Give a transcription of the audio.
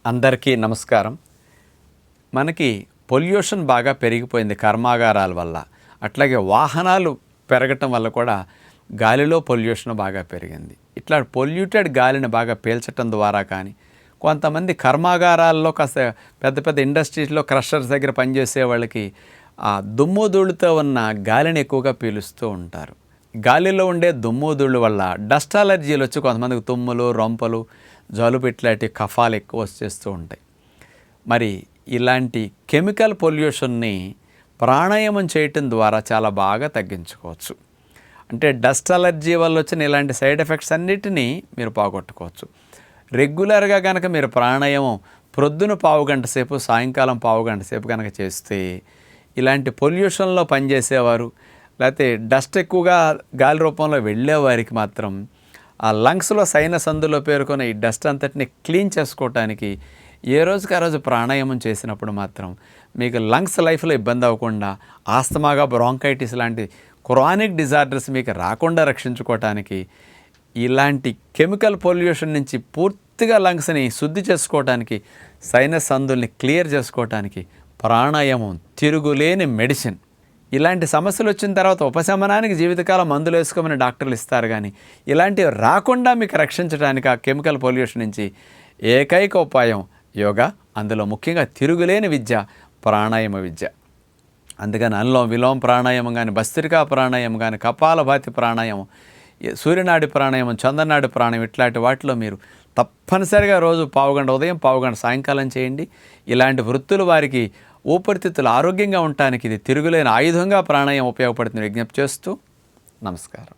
అందరికీ నమస్కారం. మనకి పొల్యూషన్ బాగా పెరిగిపోయింది కర్మాగారాల వల్ల. అట్లాగే వాహనాలు పెరగటం వల్ల కూడా గాలిలో పొల్యూషన్ బాగా పెరిగింది. ఇట్లా పొల్యూటెడ్ గాలిని బాగా పీల్చటం ద్వారా కానీ, కొంతమంది కర్మాగారాల్లో కాస్త పెద్ద పెద్ద ఇండస్ట్రీస్లో క్రషర్స్ దగ్గర పనిచేసే వాళ్ళకి ఆ దుమ్ము ధూళితో ఉన్న గాలిని ఎక్కువగా పీలుస్తూ ఉంటారు. గాలిలో ఉండే దుమ్ము ధూళి వల్ల డస్ట్ అలర్జీలు వచ్చి కొంతమందికి తుమ్ములు, రొంపలు, జలుబు ఇట్లాంటి కఫాలు ఎక్కువ వచ్చేస్తూ ఉంటాయి. మరి ఇలాంటి కెమికల్ పొల్యూషన్ని ప్రాణాయామం చేయటం ద్వారా చాలా బాగా తగ్గించుకోవచ్చు. అంటే డస్ట్ అలర్జీ వల్ల వచ్చిన ఇలాంటి సైడ్ ఎఫెక్ట్స్ అన్నిటినీ మీరు పోగొట్టుకోవచ్చు. రెగ్యులర్గా కనుక మీరు ప్రాణాయామం ప్రొద్దున పావుగంట సేపు, సాయంకాలం పావుగంట సేపు కనుక చేస్తే ఇలాంటి పొల్యూషన్లో పనిచేసేవారు, లేకపోతే డస్ట్ ఎక్కువగా గాలి రూపంలో వెళ్ళేవారికి మాత్రం ఆ లంగ్స్లో సైనస్ అందులో పేరుకున్న ఈ డస్ట్ అంతటిని క్లీన్ చేసుకోవటానికి ఏ రోజుకి ఆ రోజు ప్రాణాయామం చేసినప్పుడు మాత్రం మీకు లంగ్స్ లైఫ్లో ఇబ్బంది అవ్వకుండా, ఆస్తమాగా బ్రాంకైటిస్ లాంటి క్రానిక్ డిజార్డర్స్ మీకు రాకుండా రక్షించుకోవటానికి, ఇలాంటి కెమికల్ పొల్యూషన్ నుంచి పూర్తిగా లంగ్స్ని శుద్ధి చేసుకోవటానికి, సైనస్ అందుల్ని క్లియర్ చేసుకోవటానికి ప్రాణాయామం తిరుగులేని మెడిసిన్. ఇలాంటి సమస్యలు వచ్చిన తర్వాత ఉపశమనానికి జీవితకాలం మందులు వేసుకోమని డాక్టర్లు ఇస్తారు, కానీ ఇలాంటివి రాకుండా మీకు రక్షించడానికి ఆ కెమికల్ పొల్యూషన్ నుంచి ఏకైక ఉపాయం యోగా. అందులో ముఖ్యంగా తిరుగులేని విద్య ప్రాణాయామ విద్య. అందుకని అనులోమ విలోమ ప్రాణాయామం కానీ, భస్త్రికా ప్రాణాయామం కానీ, కపాలభాతి ప్రాణాయామం, సూర్యనాడి ప్రాణాయామం, చంద్రనాడి ప్రాణాయామం, ఇట్లాంటి వాటిలో మీరు తప్పనిసరిగా రోజు పావుగంట ఉదయం, పావుగంట సాయంకాలం చేయండి. ఇలాంటి వృత్తులు వారికి ఊపిరితిత్తులు ఆరోగ్యంగా ఉండటానికి ఇది తిరుగులేని ఆయుధంగా ప్రాణాయామం ఉపయోగపడుతుంది విజ్ఞప్తి చేస్తూ నమస్కారం.